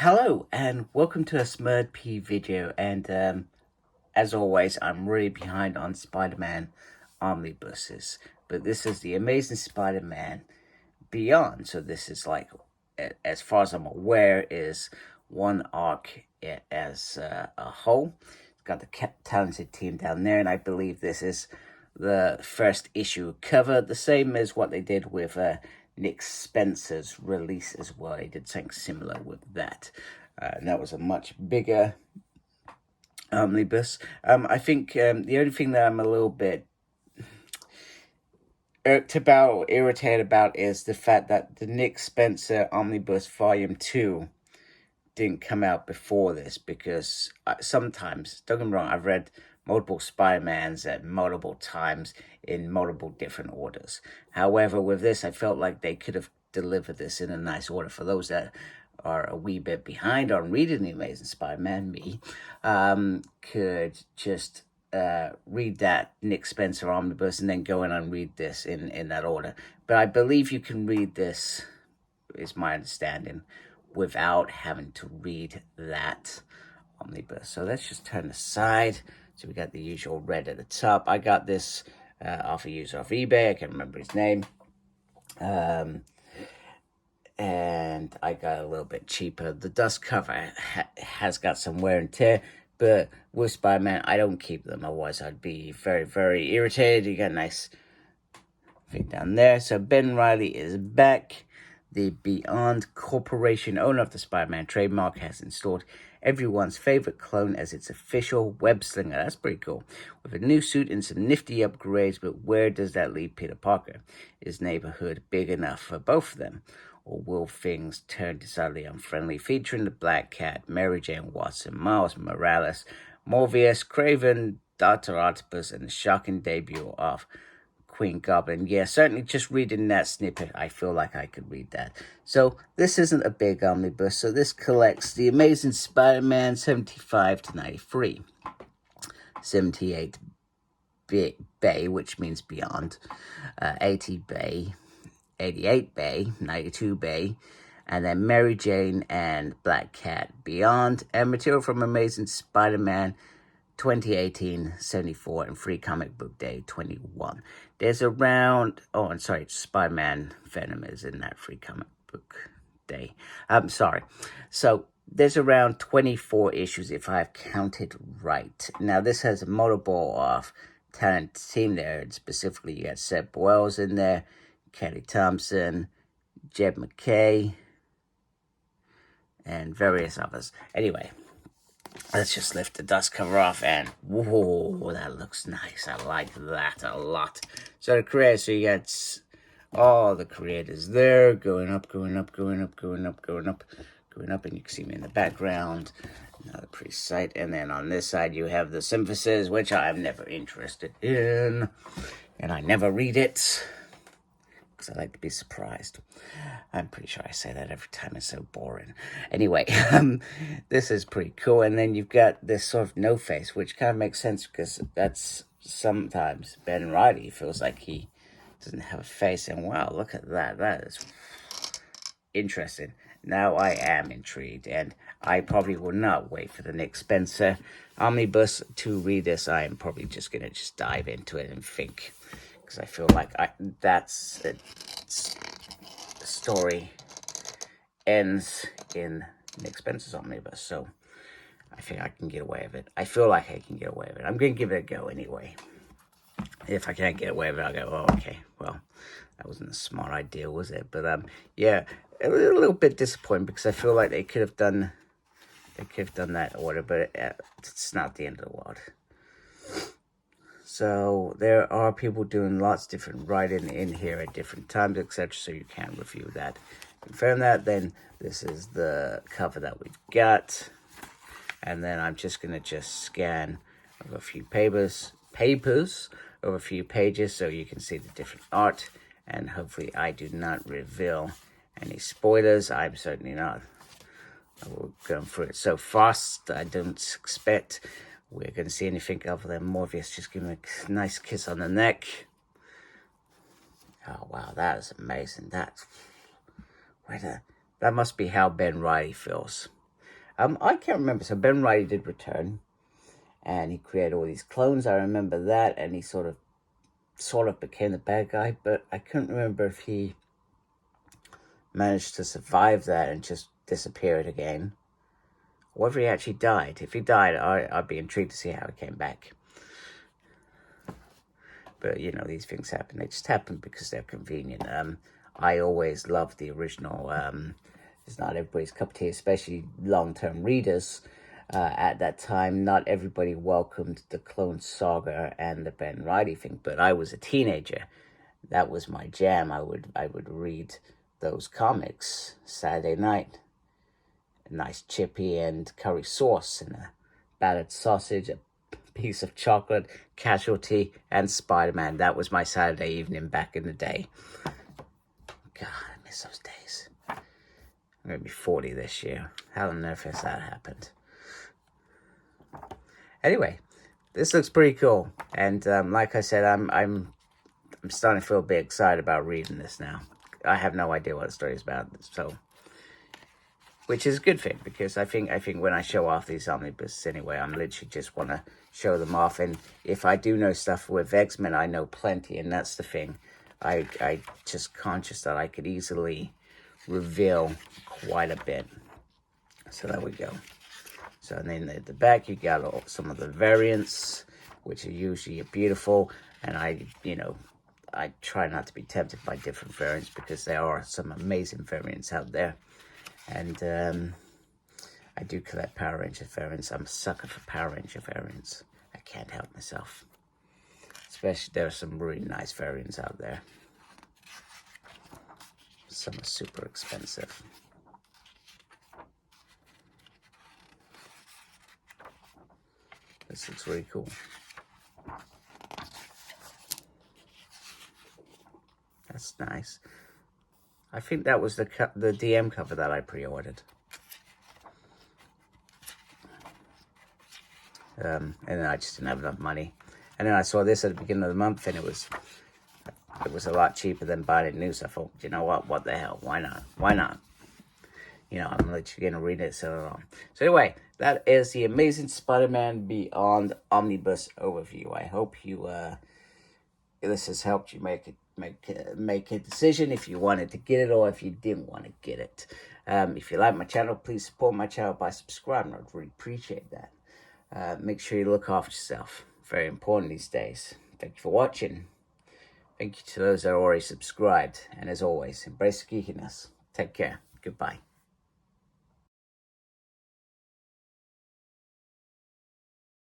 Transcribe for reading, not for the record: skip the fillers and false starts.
Hello and welcome to a Smurd P video, and as always I'm really behind on Spider-Man omnibuses, but this is the Amazing Spider-Man Beyond, so this is like, as far as I'm aware, is one arc as a whole. It's got the talented team down there, and I believe this is the first issue cover, the same as what they did with Nick Spencer's release as well. He did something similar with that. And that was a much bigger omnibus. I think the only thing that I'm a little bit irked about, or irritated about, is the fact that the Nick Spencer Omnibus Volume 2 didn't come out before this, because sometimes, don't get me wrong, I've read multiple Spider-Mans at multiple times in multiple different orders. However, with this, I felt like they could have delivered this in a nice order. For those that are a wee bit behind on reading The Amazing Spider-Man, me, could just read that Nick Spencer Omnibus and then go in and read this in that order. But I believe you can read this, is my understanding, without having to read that omnibus. So let's just turn aside. So we got the usual red at the top. I got this off a user off eBay. I can't remember his name. And I got a little bit cheaper. The dust cover has got some wear and tear, but with Spider-Man, I don't keep them. Otherwise, I'd be very, very irritated. You got a nice thing down there. So Ben Reilly is back. The Beyond Corporation, owner of the Spider-Man trademark, has installed everyone's favorite clone as its official web slinger. That's pretty cool. With a new suit and some nifty upgrades, but where does that leave Peter Parker? Is neighborhood big enough for both of them? Or will things turn decidedly unfriendly? Featuring the Black Cat, Mary Jane Watson, Miles Morales, Morbius, Kraven, Dr. Octopus, and the shocking debut of Queen Goblin. Yeah, certainly just reading that snippet, I feel like I could read that. So this isn't a big omnibus. So this collects The Amazing Spider-Man 75 to 93. 78 Bay, which means beyond. 80 Bay. 88 Bay. 92 Bay. And then Mary Jane and Black Cat Beyond. And material from Amazing Spider-Man 2018, 74, and Free Comic Book Day 21. There's around, oh, and sorry, Spider-Man Venom is in that Free Comic Book Day. I'm sorry. So there's around 24 issues if I've counted right. Now this has a multiple of talent team there, and specifically you got Seth Boyles in there, Kelly Thompson, Jed McKay, and various others. Anyway, let's just lift the dust cover off, and whoa, that looks nice. I like that a lot. So the creator, so you got all the creators there, going up, going up, going up, going up, going up, going up, and you can see me in the background. Another pretty sight. And then on this side, you have the synthesis, which I'm never interested in, and I never read it, because I like to be surprised. I'm pretty sure I say that every time. It's so boring. Anyway, this is pretty cool. And then you've got this sort of no face, which kind of makes sense, because that's sometimes Ben Reilly feels like he doesn't have a face. And wow, look at that. That is interesting. Now I am intrigued, and I probably will not wait for the Nick Spencer omnibus to read this. I am probably just going to just dive into it and think, because I feel like that's it. The story ends in Nick Spencer's omnibus, so I think I can get away with it. I feel like I can get away with it. I'm going to give it a go anyway. If I can't get away with it, I'll go, oh, okay, well, that wasn't a smart idea, was it? But, yeah, a little bit disappointing, because I feel like they could have done that order, but it's not the end of the world. So there are people doing lots of different writing in here at different times, etc. So you can review that, confirm that. Then this is the cover that we've got, and then I'm just gonna scan over a few papers over a few pages, so you can see the different art. And hopefully, I do not reveal any spoilers. I'm certainly not. We're going through it so fast. I don't expect we're going to see anything other than Morbius just giving a nice kiss on the neck. Oh, wow, that is amazing. That must be how Ben Reilly feels. I can't remember. So Ben Reilly did return, and he created all these clones. I remember that, and he sort of became the bad guy, but I couldn't remember if he managed to survive that and just disappeared again, or whether he actually died. If he died, I'd be intrigued to see how he came back. But, you know, these things happen. They just happen because they're convenient. I always loved the original. It's not everybody's cup of tea, especially long-term readers. At that time, not everybody welcomed the Clone Saga and the Ben Reilly thing, but I was a teenager. That was my jam. I would read those comics Saturday night. A nice chippy and curry sauce and a battered sausage, a piece of chocolate, Casualty, and Spider-Man. That was my Saturday evening back in the day. God, I miss those days. I'm going to be 40 this year. How on earth has that happened? Anyway, this looks pretty cool, and like I said, I'm starting to feel a bit excited about reading this now. I have no idea what the story is about, so which is a good thing, because I think when I show off these omnibuses anyway, I'm literally just want to show them off, and if I do know stuff with X-Men, I know plenty, and that's the thing. I just conscious that I could easily reveal quite a bit. So there we go. So then at the back, you got some of the variants, which are usually beautiful. And I try not to be tempted by different variants, because there are some amazing variants out there. And I do collect Power Ranger variants. I'm a sucker for Power Ranger variants. I can't help myself. Especially, there are some really nice variants out there. Some are super expensive. This looks really cool. That's nice. I think that was the DM cover that I pre-ordered. And then I just didn't have enough money. And then I saw this at the beginning of the month, and it was a lot cheaper than buying it new. So I thought, you know what the hell? Why not? Why not? You know, I'm literally going to read it. So anyway, that is the Amazing Spider-Man Beyond Omnibus overview. I hope this has helped you make a decision if you wanted to get it or if you didn't want to get it. If you like my channel, please support my channel by subscribing. I'd really appreciate that. Make sure you look after yourself. Very important these days. Thank you for watching. Thank you to those that are already subscribed. And as always, embrace the geekiness. Take care. Goodbye.